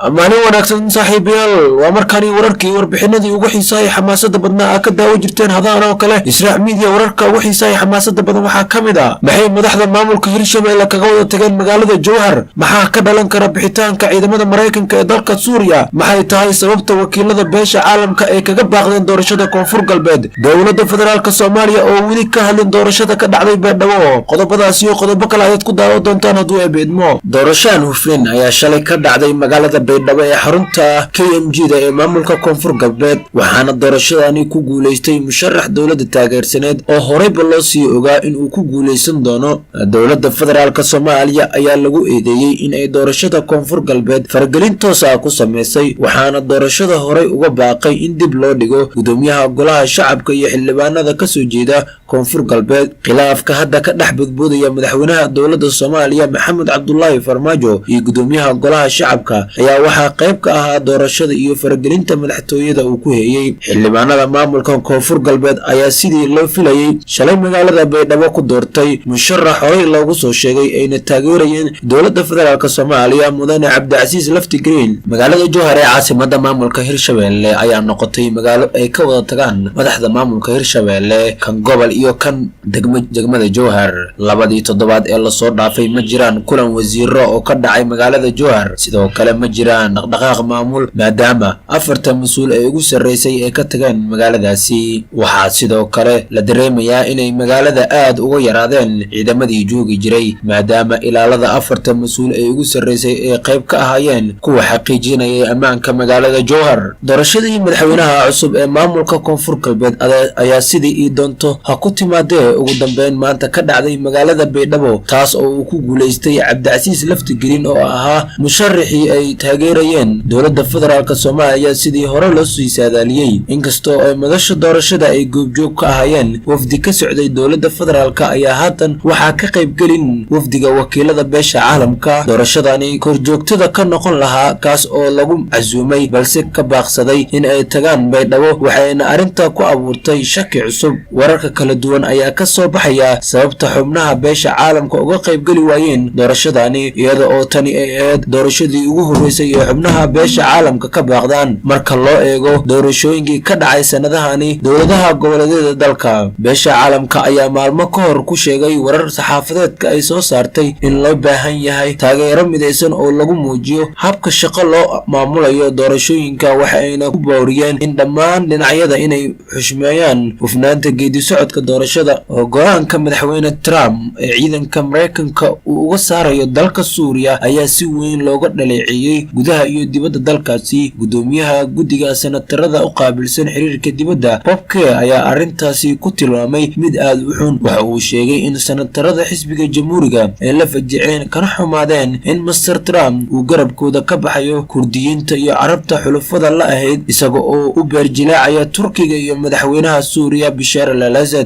maalin wanaagsan saaxiibayaal waa markaani wararkii warbixinadii ugu xiisaayay xamaasada badnaa ka daawo jirteen hadaan oo kale Israac Media wararka ugu xiisaayay xamaasada badan waxaa kamid ah maxay madaxda maamulka Hirshabelle kaga wada tageen magaalada Jowhar maxaa ka dhalan kara bixitaanka ciidamada Mareykanka ee dalka Suuriya maxay tahay sababta wakiilada beesha caalamka ay kaga baaqdeen doorashada Koonfur Galbeed dawladda federaalka Soomaaliya oo wili ka hadlin doorashada ka dhacday Baydhabo qodobadaas iyo qodobo kale ayaad ku daawo doontaan hadduu ay beedmo doorashaan hufneen ayaa shalay ka dhacday magaalada Baydhabo ee xarunta KMG-da ee maamulka Koonfur Galbeed waxaana doorashadani ku guuleystay musharax dawladda taageersaneed oo horeyba loo sii ogaa in uu ku guuleysan doono dawladda federaalka Soomaaliya ayaa lagu eedeeyay in ay doorashada Koonfur Galbeed faragelin toos ah ku sameysay waxaana doorashada horey uga baaqay in dib loo dhigo gudoomiyaha golaha shacabka iyo xildhibaanada ka soo jeeda Koonfur Galbeed khilaafka hadda ka dhex badboodaya madaxweynaha dawladda Soomaaliya Maxamed Cabdullaahi Farmaajo iyo gudoomiyaha golaha shacabka ayaa waxaa qayb ka ahaa doorashada iyo faragelinta madaxtooyada uu ku heeyay xildhibaanada maamulka Koonfur Galbeed ayaa sidii loo filayay shalay magaalada Baydhabo ku doortay musharax horey loogu soo sheegay ayna taageerayeen dawladda federaalka Soomaaliya mudane Cabdicasiis Lafti Green magaalada Jowhar ee caasimada maamulka Hirshabelle ayaa noqotay magaalo ay ka wada tagaan madaxda maamulka Hirshabelle kan gobol iyo kan degmada Jowhar labadii toddobaad ee la soo dhaafay ma jiraan kulan wasiiro oo ka dhacay magaalada Jowhar sidoo kale ma jiraan dhaqdhaqaaq maamul maadaama afarta mas'uul ay ugu sareysay ay ka tageen magaaladaasi waxaa sidoo kale la dareemayaa inay magaalada aad uga yaraadeen ciidamadii joogi jiray maadaama ilaalada afarta mas'uul ay ugu sareysay ay qayb ka ahaayeen kuwa xaqiijinayay ammaanka magaalada Jowhar doorashadii madaxweynaha cusub ee maamulka Koonfur Galbeed ayaa sidii ii doonto ha ku timaadee ugu dambeyn maanta ka dhacday magaalada Baydhabo taas oo uu ku guuleystay Cabdicasiis Lafti Green oo ahaa musharaxii ay taageerayeen dawladda federaalka Soomaaliya sidii hore loo sii saadaaliyay inkastoo ay madasha doorashada ay goobjoog ka ahaayeen wafdi ka socday dawladda federaalka ayaa haatan waxaa ka qayb gelin wafdiga wakiilada beesha caalamka doorashadani korjoogtada ka noqon lahaa kaas oo lagu casuumay balse ka baaqsaday in ay tagaan Baydhabo waxayna arrinta ku abuurtay shaki cusub wararka kala duwan ayaa ka soo baxaya sababta xubnaha beesha caalamka uga qayb geli waayeen doorashadani iyada oo tani ay ahayd doorashadii ugu horeysay ee xubnaha beesha caalamka ka baaqdaan marka loo eego doorashooyinkii ka dhacay sanadahani dawladaha goboleedyada dalka beesha caalamka ayaa maalmo ka hor ku sheegay warar saxaafadeedka ay soo saartay in loo baahan yahay taageero midaysan oo lagu muujiyo habka shaqo loo maamulayo doorashooyinka waxayna ku booriyeen in dhammaan dhinacyada inay xushmeeyaan hufnaanta geedi socodka doorashada oo go'aanka madaxweyne Trump ee ciidanka Mareykanka uu uga saarayo dalka Suuriya ayaa si weyn looga dhaleeceeyay gudaha iyo dibadda dalkaasi gudoomiyaha guddiga senatarada u qaabilsan xiriirka dibadda Bob Kerr ayaa arrintaasi ku tilmaamay mid aad u xun waxa uu sheegay in senatarada xisbiga jamhuuriga ay la fajiceen kana xumaadeen in Mr. Trump uu garabkooda ka baxayo Kurdiyiinta iyo Carabta xulafada la ahayd isaga oo u beerjilaacaya Turkiga iyo madaxweynaha Suuriya Bashar al-Assad